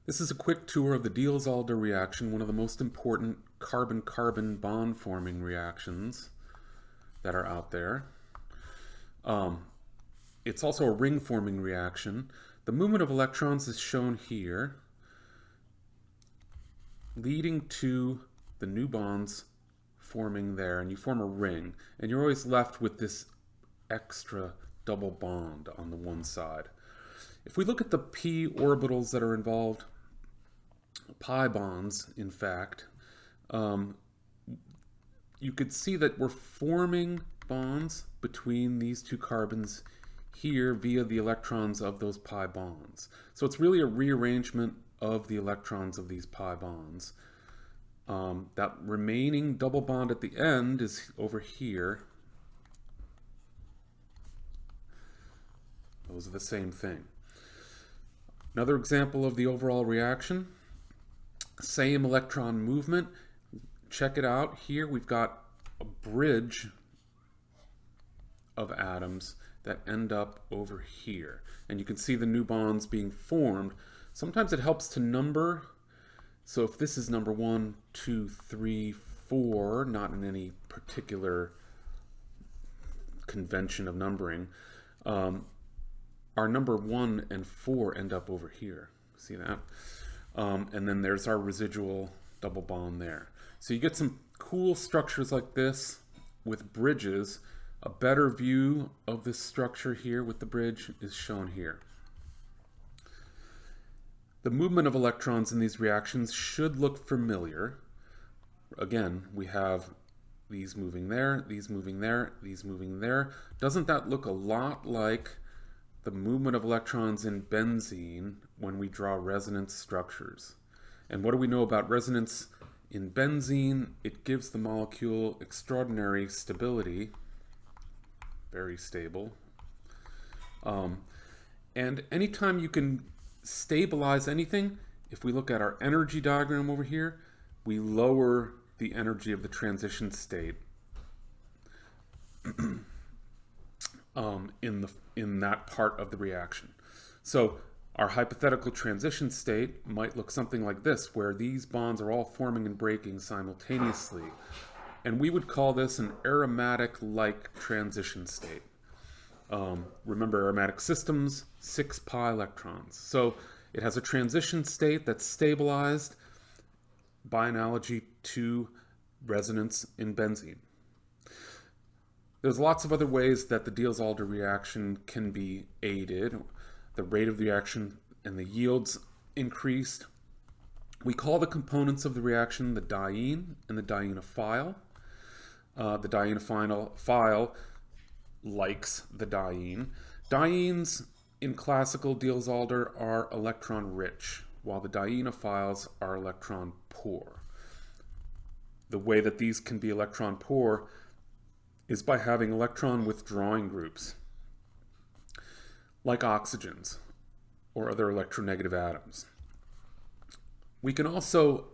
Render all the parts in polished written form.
This is a quick tour of the Diels-Alder reaction, one of the most important carbon-carbon bond-forming reactions that are out there. It's also a ring-forming reaction. The movement of electrons is shown here, leading to the new bonds forming there, and you form a ring. And you're always left with this extra double bond on the one side. If we look at the p orbitals that are involved, pi bonds, in fact, you could see that we're forming bonds between these two carbons here via the electrons of those pi bonds. So it's really a rearrangement of the electrons of these pi bonds. That remaining double bond at the end is over here. Those are the same thing. Another example of the overall reaction, same electron movement. Check it out here. We've got a bridge of atoms that end up over here. And you can see the new bonds being formed. Sometimes it helps to number. So if this is number 1, 2, 3, 4, not in any particular convention of numbering, our number 1 and 4 end up over here. See that? And then there's our residual double bond there. So you get some cool structures like this with bridges. A better view of this structure here with the bridge is shown here. The movement of electrons in these reactions should look familiar. Again, we have these moving there, these moving there, these moving there. Doesn't that look a lot like the movement of electrons in benzene when we draw resonance structures? And what do we know about resonance in benzene? It gives the molecule extraordinary stability, very stable. And anytime you can stabilize anything, if we look at our energy diagram over here, we lower the energy of the transition state in that part of the reaction. So our hypothetical transition state might look something like this, where these bonds are all forming and breaking simultaneously. And we would call this an aromatic-like transition state. Remember, aromatic systems, 6 pi electrons. So it has a transition state that's stabilized by analogy to resonance in benzene. There's lots of other ways that the Diels-Alder reaction can be aided. The rate of the reaction and the yields increased. We call the components of the reaction the diene and the dienophile. The dienophile likes the diene. Dienes in classical Diels-Alder are electron rich, while the dienophiles are electron poor. The way that these can be electron poor is by having electron withdrawing groups, like oxygens or other electronegative atoms. We can also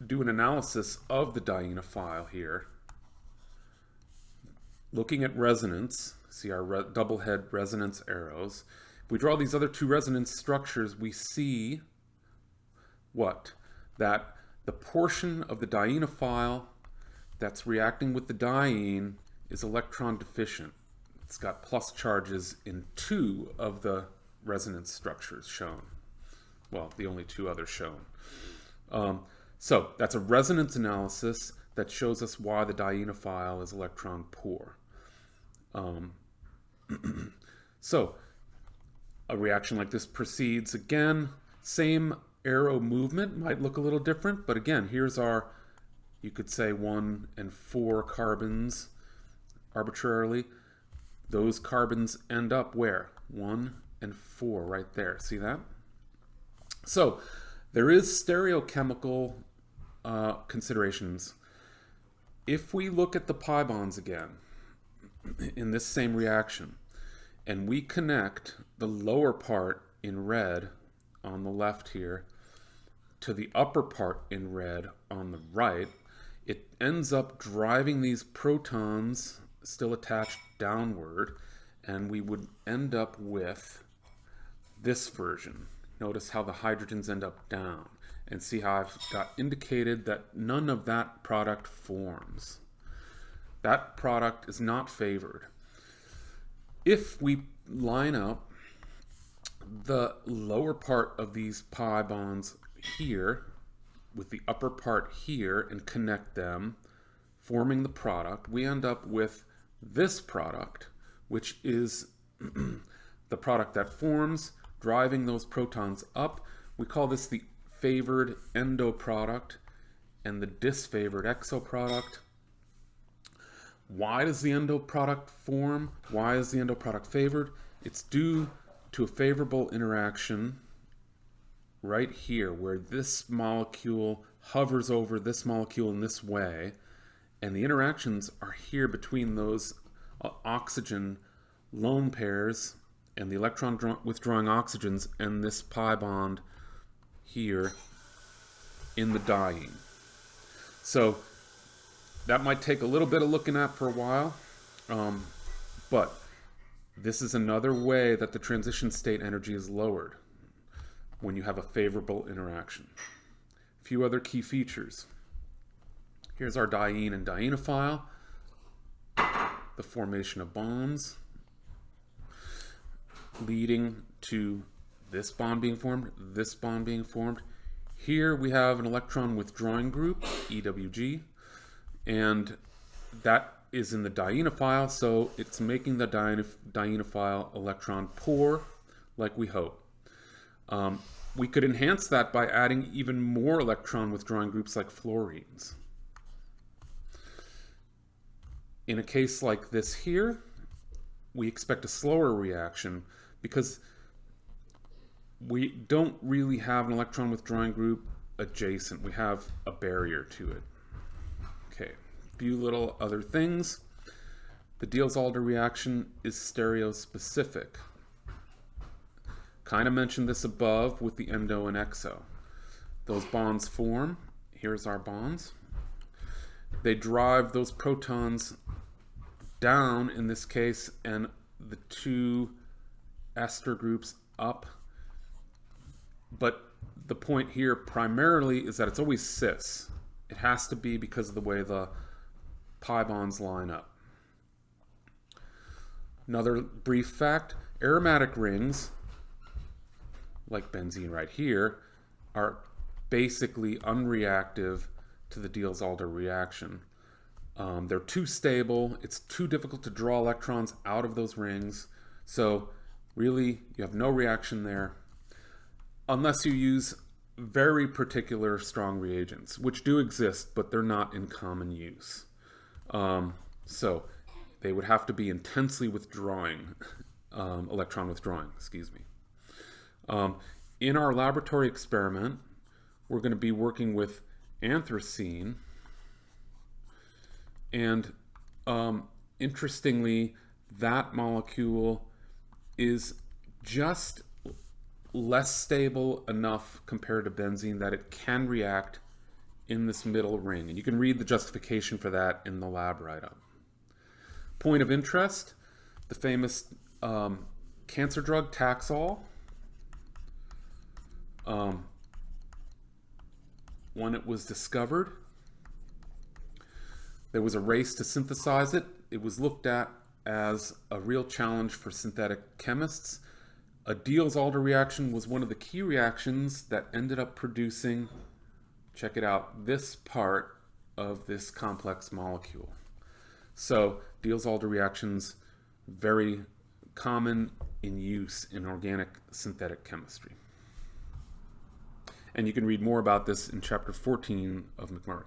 do an analysis of the dienophile here, looking at resonance. See our double head resonance arrows. If we draw these other two resonance structures, we see what? That the portion of the dienophile that's reacting with the diene is electron deficient. It's got plus charges in 2 of the resonance structures shown. Well, the only 2 others shown. So that's a resonance analysis that shows us why the dienophile is electron poor. So a reaction like this proceeds again. Same arrow movement, might look a little different, but again, here's our, you could say 1 and 4 carbons arbitrarily. Those carbons end up where? 1 and 4 right there. See that? So there is stereochemical considerations. If we look at the pi bonds again in this same reaction, and we connect the lower part in red on the left here to the upper part in red on the right, it ends up driving these protons still attached downward, and we would end up with this version, Notice how the hydrogens end up down. And see how I've got indicated that none of that product forms. That product is not favored. If we line up the lower part of these pi bonds here with the upper part here and connect them, forming the product, we end up with this product, which is the product that forms, driving those protons up. We call this the favored endo product and the disfavored exo product. Why does the endo product form? Why is the endo product favored? It's due to a favorable interaction right here, where this molecule hovers over this molecule in this way, and the interactions are here between those oxygen lone pairs and the electron withdrawing oxygens and this pi bond here in the diene. So that might take a little bit of looking at for a while, but this is another way that the transition state energy is lowered when you have a favorable interaction. A few other key features. Here's our diene and dienophile, the formation of bonds leading to this bond being formed, this bond being formed. Here we have an electron withdrawing group, EWG, and that is in the dienophile, so it's making the dienophile electron poor, like we hope. We could enhance that by adding even more electron withdrawing groups like fluorines. In a case like this here, we expect a slower reaction because we don't really have an electron withdrawing group adjacent. We have a barrier to it. Okay, a few little other things. The Diels-Alder reaction is stereospecific. Kind of mentioned this above with the endo and exo. Those bonds form. Here's our bonds. They drive those protons down in this case, and the two ester groups up. But the point here primarily is that it's always cis. It has to be because of the way the pi bonds line up. Another brief fact, aromatic rings, like benzene right here, are basically unreactive to the Diels-Alder reaction. They're too stable. It's too difficult to draw electrons out of those rings. So really, you have no reaction there unless you use very particular strong reagents, which do exist, but they're not in common use. So they would have to be intensely withdrawing, electron withdrawing, excuse me. In our laboratory experiment, we're going to be working with anthracene, and interestingly, that molecule is just less stable enough compared to benzene that it can react in this middle ring. And you can read the justification for that in the lab write-up. Point of interest, the famous cancer drug Taxol. When it was discovered, there was a race to synthesize it. It was looked at as a real challenge for synthetic chemists. A Diels-Alder reaction was one of the key reactions that ended up producing, check it out, this part of this complex molecule. So Diels-Alder reactions, very common in use in organic synthetic chemistry. And you can read more about this in chapter 14 of McMurray.